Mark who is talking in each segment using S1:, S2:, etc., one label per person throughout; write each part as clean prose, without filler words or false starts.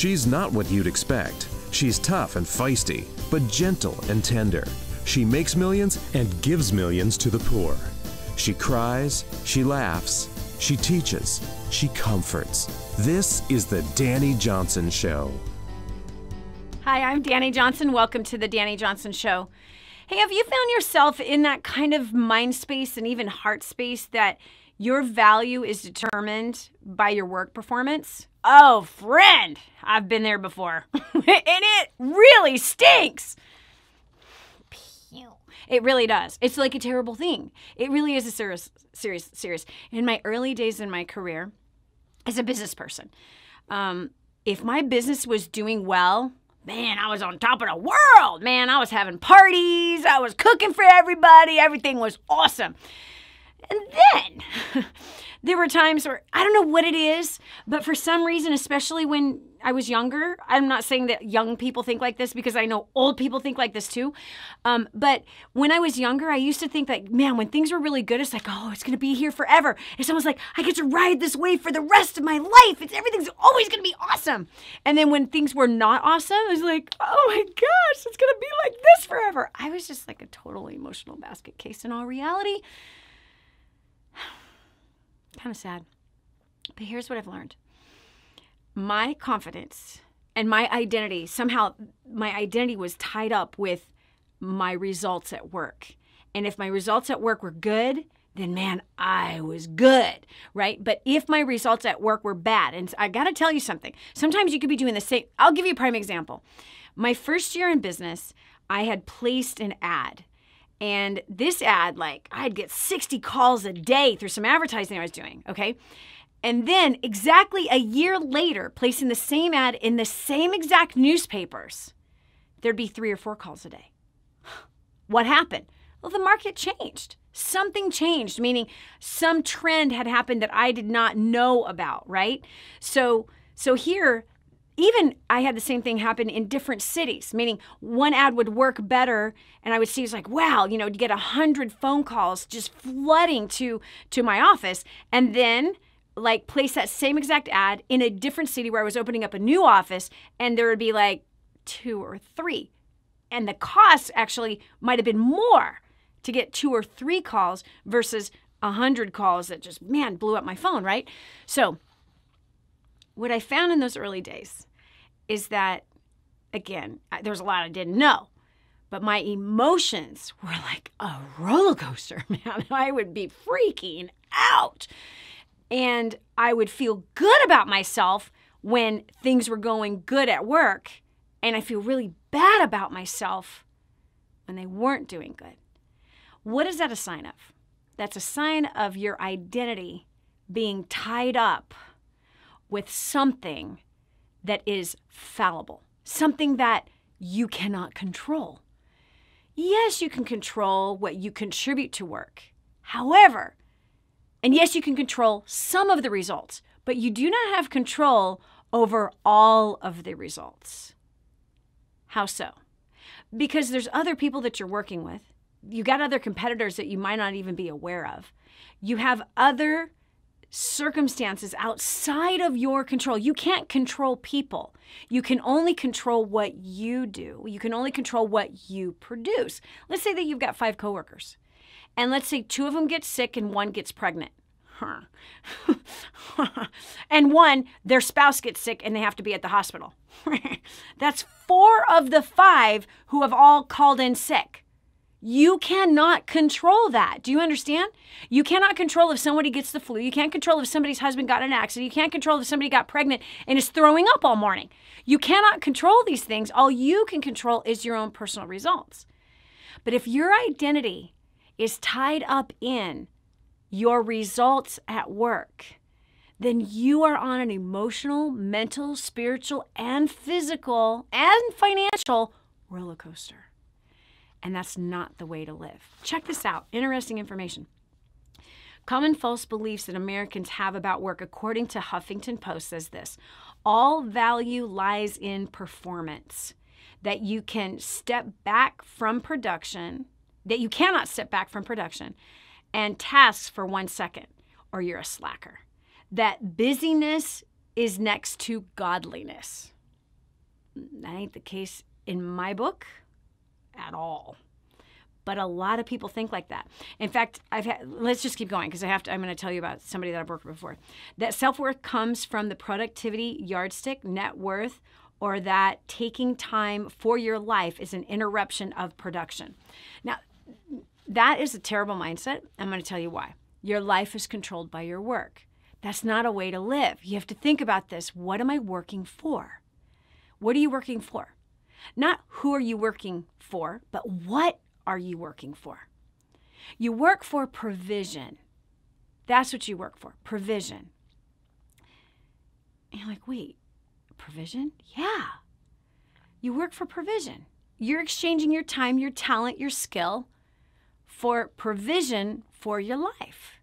S1: She's not what you'd expect. She's tough and feisty, but gentle and tender. She makes millions and gives millions to the poor. She cries, she laughs, she teaches, she comforts. This is the Dani Johnson Show.
S2: Hi, I'm Dani Johnson. Welcome to the Dani Johnson Show. Hey, have you found yourself in that kind of mind space and even heart space that your value is determined by your work performance? Oh, friend, I've been there before. And it really stinks. It really does. It's like a terrible thing. It really is a serious. In my early days in my career as a business person, if my business was doing well, man, I was on top of the world. Man, I was having parties. I was cooking for everybody. Everything was awesome. And then there were times where, I don't know what it is, but for some reason, especially when I was younger, I'm not saying that young people think like this because I know old people think like this too. But when I was younger, I used to think that, man, when things were really good, it's like, oh, it's going to be here forever. It's almost like I get to ride this wave for the rest of my life. Everything's always going to be awesome. And then when things were not awesome, it was like, oh my gosh, it's going to be like this forever. I was just like a total emotional basket case in all reality. Kind of sad. But here's what I've learned. My confidence and my identity, somehow my identity was tied up with my results at work. And if my results at work were good, then man, I was good, right? But if my results at work were bad, and I got to tell you something, sometimes you could be doing the same. I'll give you a prime example. My first year in business, I had placed an ad. And this ad, like, I'd get 60 calls a day through some advertising I was doing, okay? And then exactly a year later, placing the same ad in the same exact newspapers, there'd be 3 or 4 calls a day. What happened? Well, the market changed. Something changed, meaning some trend had happened that I did not know about, right? So here, even I had the same thing happen in different cities, meaning one ad would work better and I would see it's like, wow, you get 100 phone calls just flooding to my office, and then like place that same exact ad in a different city where I was opening up a new office and there would be like 2 or 3. And the cost actually might have been more to get 2 or 3 calls versus 100 calls that just, man, blew up my phone, right? So what I found in those early days is that, again, there was a lot I didn't know, but my emotions were like a roller coaster, man. I would be freaking out. And I would feel good about myself when things were going good at work, and I feel really bad about myself when they weren't doing good. What is that a sign of? That's a sign of your identity being tied up with something that is fallible, something that you cannot control. Yes, you can control what you contribute to work. However, and yes, you can control some of the results, but you do not have control over all of the results. How so? Because there's other people that you're working with. You got other competitors that you might not even be aware of. You have other circumstances outside of your control. You can't control people. You can only control what you do. You can only control what you produce. Let's say that you've got 5 coworkers, and let's say 2 of them get sick and 1 gets pregnant. And 1, their spouse gets sick and they have to be at the hospital. That's 4 of the 5 who have all called in sick. You cannot control that. Do you understand? You cannot control if somebody gets the flu. You can't control if somebody's husband got in an accident. You can't control if somebody got pregnant and is throwing up all morning. You cannot control these things. All you can control is your own personal results. But if your identity is tied up in your results at work, then you are on an emotional, mental, spiritual, and physical and financial roller coaster. And that's not the way to live. Check this out. Interesting information. Common false beliefs that Americans have about work, according to Huffington Post, says this: all value lies in performance. That you can step back from production, that you cannot step back from production and tasks for 1 second, or you're a slacker. That busyness is next to godliness. That ain't the case in my book at all. But a lot of people think like that. In fact, let's just keep going because I'm going to tell you about somebody that I've worked with before. That self-worth comes from the productivity yardstick, net worth, or that taking time for your life is an interruption of production. Now, that is a terrible mindset. I'm going to tell you why. Your life is controlled by your work. That's not a way to live. You have to think about this. What am I working for? What are you working for? Not who are you working for, but what are you working for? You work for provision. That's what you work for, provision. And you're like, wait, provision? Yeah. You work for provision. You're exchanging your time, your talent, your skill for provision for your life.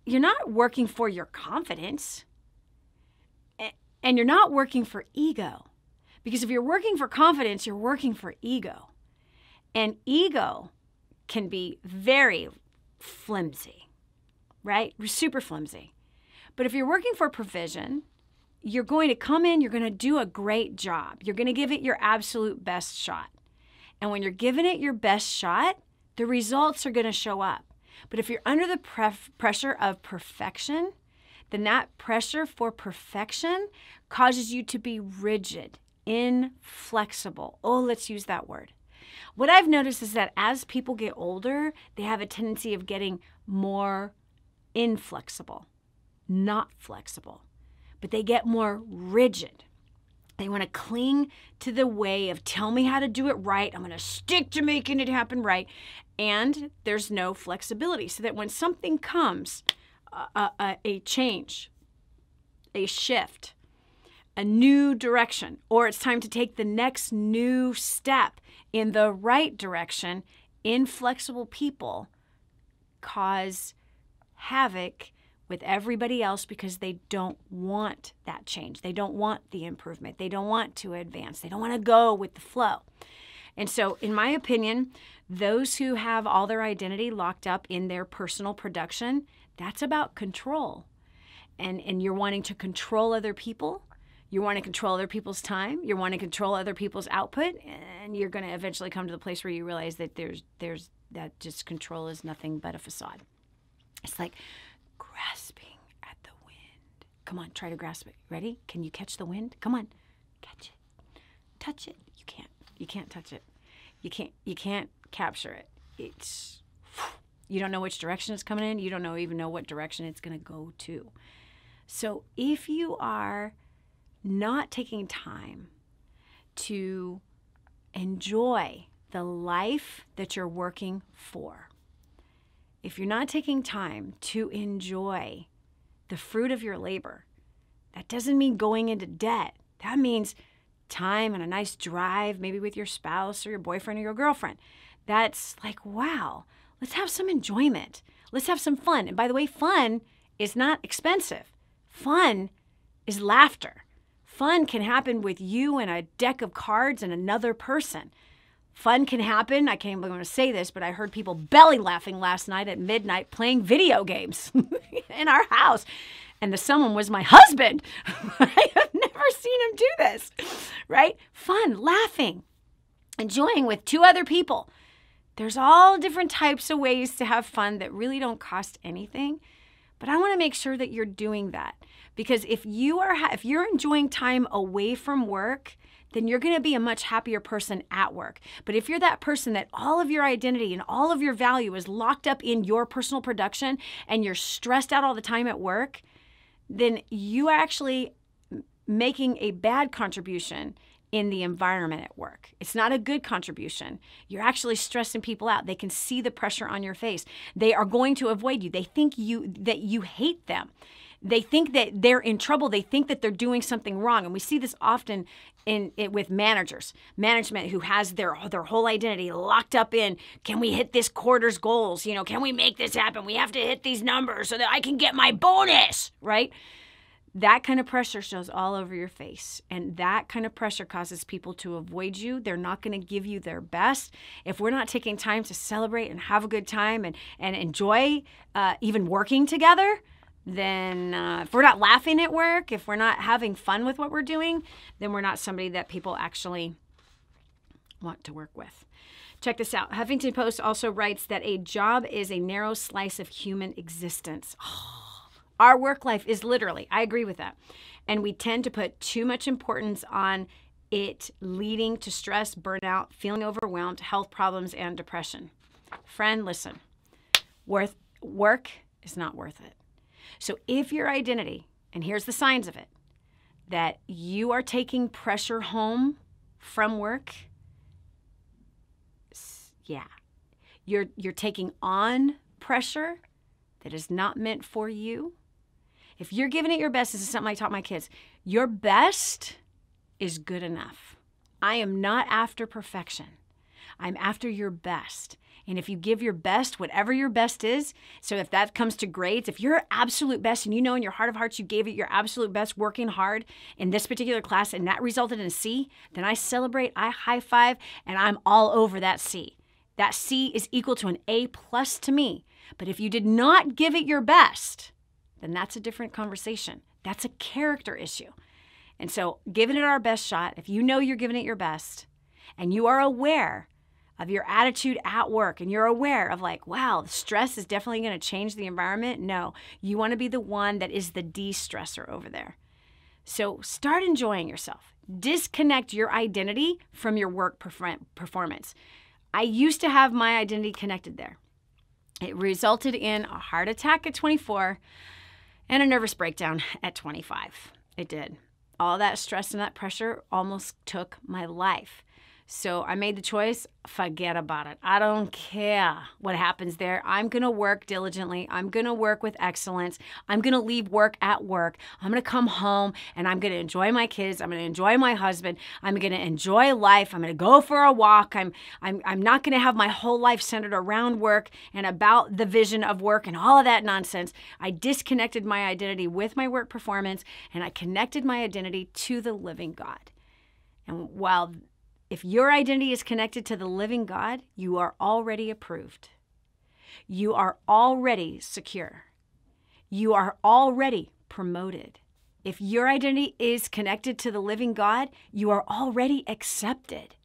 S2: You're not working for your confidence, and you're not working for ego. Because if you're working for confidence, you're working for ego. And ego can be very flimsy, right? Super flimsy. But if you're working for provision, you're going to come in, you're going to do a great job. You're going to give it your absolute best shot. And when you're giving it your best shot, the results are going to show up. But if you're under the pressure of perfection, then that pressure for perfection causes you to be rigid, inflexible. Oh, let's use that word. What I've noticed is that as people get older, they have a tendency of getting more inflexible, not flexible, but they get more rigid. They want to cling to the way of tell me how to do it right. I'm going to stick to making it happen right. And there's no flexibility so that when something comes, a change, a shift, a new direction, or it's time to take the next new step in the right direction, inflexible people cause havoc with everybody else because they don't want that change. They don't want the improvement. They don't want to advance. They don't want to go with the flow. And so, in my opinion, those who have all their identity locked up in their personal production, that's about control. And you're wanting to control other people. You want to control other people's time. You want to control other people's output. And you're going to eventually come to the place where you realize that there's that just control is nothing but a facade. It's like grasping at the wind. Come on, try to grasp it. Ready? Can you catch the wind? Come on, catch it. Touch it. You can't. You can't touch it. You can't capture it. You don't know which direction it's coming in. You don't even know what direction it's going to go to. So if you are not taking time to enjoy the life that you're working for, if you're not taking time to enjoy the fruit of your labor, that doesn't mean going into debt. That means time and a nice drive, maybe with your spouse or your boyfriend or your girlfriend. That's like, wow, let's have some enjoyment. Let's have some fun. And by the way, fun is not expensive. Fun is laughter. Fun can happen with you and a deck of cards and another person. Fun can happen, I can't even want to say this, but I heard people belly laughing last night at midnight playing video games in our house. And the someone was my husband. I have never seen him do this, right? Fun, laughing, enjoying with two other people. There's all different types of ways to have fun that really don't cost anything. But I want to make sure that you're doing that. Because if you're enjoying time away from work, then you're going to be a much happier person at work. But if you're that person that all of your identity and all of your value is locked up in your personal production and you're stressed out all the time at work, then you are actually making a bad contribution in the environment at work. It's not a good contribution. You're actually stressing people out. They can see the pressure on your face. They are going to avoid you. They think that you hate them. They think that they're in trouble. They think that they're doing something wrong. And we see this often with management who has their whole identity locked up in, can we hit this quarter's goals? Can we make this happen? We have to hit these numbers so that I can get my bonus, right? That kind of pressure shows all over your face. And that kind of pressure causes people to avoid you. They're not going to give you their best. If we're not taking time to celebrate and have a good time and enjoy even working together, then if we're not laughing at work, if we're not having fun with what we're doing, then we're not somebody that people actually want to work with. Check this out. Huffington Post also writes that a job is a narrow slice of human existence. Oh, our work life is literally, I agree with that. And we tend to put too much importance on it, leading to stress, burnout, feeling overwhelmed, health problems, and depression. Friend, listen, work is not worth it. So if your identity, and here's the signs of it, that you are taking pressure home from work, yeah, you're taking on pressure that is not meant for you. If you're giving it your best, this is something I taught my kids. Your best is good enough. I am not after perfection. I'm after your best. And if you give your best, whatever your best is, so if that comes to grades, if you're absolute best and you know in your heart of hearts you gave it your absolute best working hard in this particular class and that resulted in a C, then I celebrate, I high five, and I'm all over that C. That C is equal to an A+ to me. But if you did not give it your best, then that's a different conversation. That's a character issue. And so giving it our best shot, if you know you're giving it your best and you are aware of your attitude at work and you're aware of like, wow, stress is definitely going to change the environment. No, you want to be the one that is the de-stressor over there. So start enjoying yourself. Disconnect your identity from your work performance. I used to have my identity connected there. It resulted in a heart attack at 24 and a nervous breakdown at 25. It did. All that stress and that pressure almost took my life. So I made the choice, forget about it. I don't care what happens there. I'm going to work diligently. I'm going to work with excellence. I'm going to leave work at work. I'm going to come home and I'm going to enjoy my kids. I'm going to enjoy my husband. I'm going to enjoy life. I'm going to go for a walk. I'm not going to have my whole life centered around work and about the vision of work and all of that nonsense. I disconnected my identity with my work performance and I connected my identity to the living God. And while if your identity is connected to the living God, you are already approved. You are already secure. You are already promoted. If your identity is connected to the living God, you are already accepted.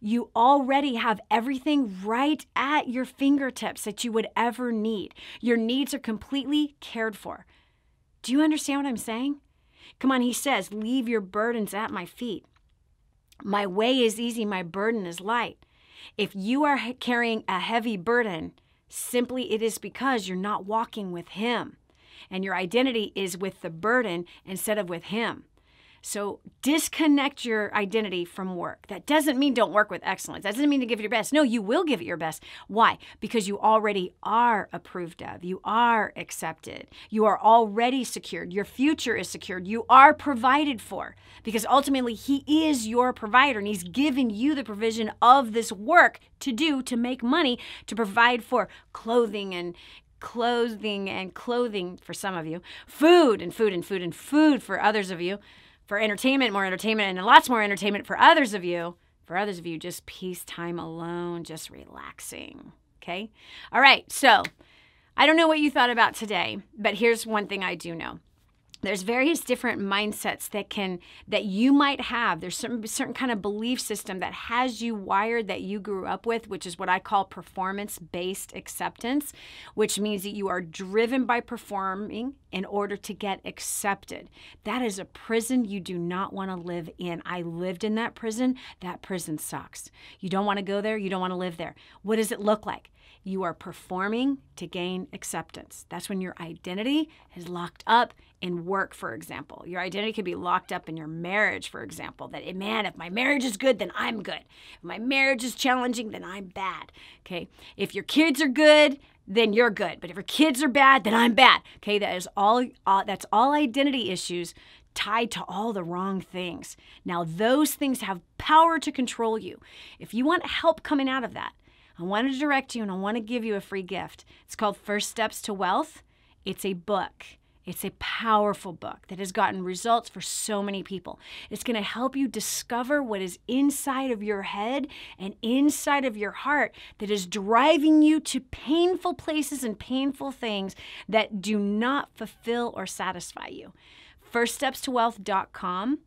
S2: You already have everything right at your fingertips that you would ever need. Your needs are completely cared for. Do you understand what I'm saying? Come on, he says, leave your burdens at my feet. My way is easy, my burden is light. If you are carrying a heavy burden, simply it is because you're not walking with him. And your identity is with the burden instead of with him. So disconnect your identity from work. That doesn't mean don't work with excellence. That doesn't mean to give it your best. No, you will give it your best. Why? Because you already are approved of. You are accepted. You are already secured. Your future is secured. You are provided for because ultimately he is your provider and he's given you the provision of this work to do, to make money, to provide for clothing for some of you, food for others of you, for entertainment, more entertainment, and lots more entertainment for others of you. For others of you, just peace time alone, just relaxing, okay? All right, so I don't know what you thought about today, but here's one thing I do know. There's various different mindsets that you might have. There's certain kind of belief system that has you wired that you grew up with, which is what I call performance-based acceptance, which means that you are driven by performing in order to get accepted. That is a prison you do not want to live in. I lived in that prison. That prison sucks. You don't want to go there. You don't want to live there. What does it look like? You are performing to gain acceptance. That's when your identity is locked up in work, for example. Your identity could be locked up in your marriage, for example. That, man, if my marriage is good, then I'm good. If my marriage is challenging, then I'm bad. Okay. If your kids are good, then you're good. But if your kids are bad, then I'm bad. Okay. That's all identity issues tied to all the wrong things. Now, those things have power to control you. If you want help coming out of that, I want to direct you and I want to give you a free gift. It's called First Steps to Wealth. It's a book. It's a powerful book that has gotten results for so many people. It's going to help you discover what is inside of your head and inside of your heart that is driving you to painful places and painful things that do not fulfill or satisfy you. firststepstowealth.com.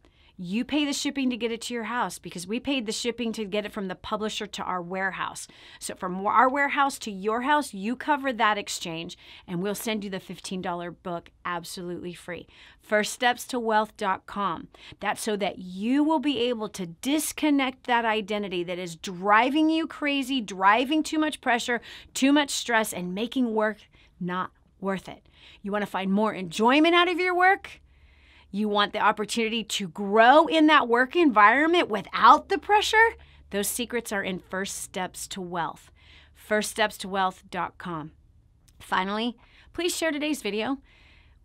S2: You pay the shipping to get it to your house because we paid the shipping to get it from the publisher to our warehouse. So from our warehouse to your house, you cover that exchange and we'll send you the $15 book absolutely free. firststepstowealth.com. That's so that you will be able to disconnect that identity that is driving you crazy, driving too much pressure, too much stress, and making work not worth it. You want to find more enjoyment out of your work? You want the opportunity to grow in that work environment without the pressure? Those secrets are in First Steps to Wealth. firststepstowealth.com. Finally, please share today's video.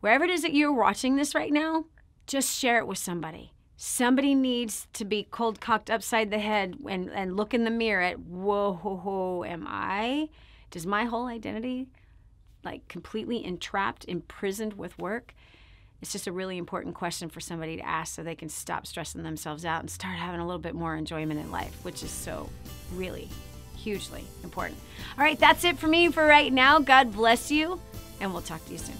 S2: Wherever it is that you're watching this right now, just share it with somebody. Somebody needs to be cold cocked upside the head and look in the mirror at, whoa, does my whole identity like completely entrapped, imprisoned with work? It's just a really important question for somebody to ask so they can stop stressing themselves out and start having a little bit more enjoyment in life, which is so really hugely important. All right, that's it for me for right now. God bless you, and we'll talk to you soon.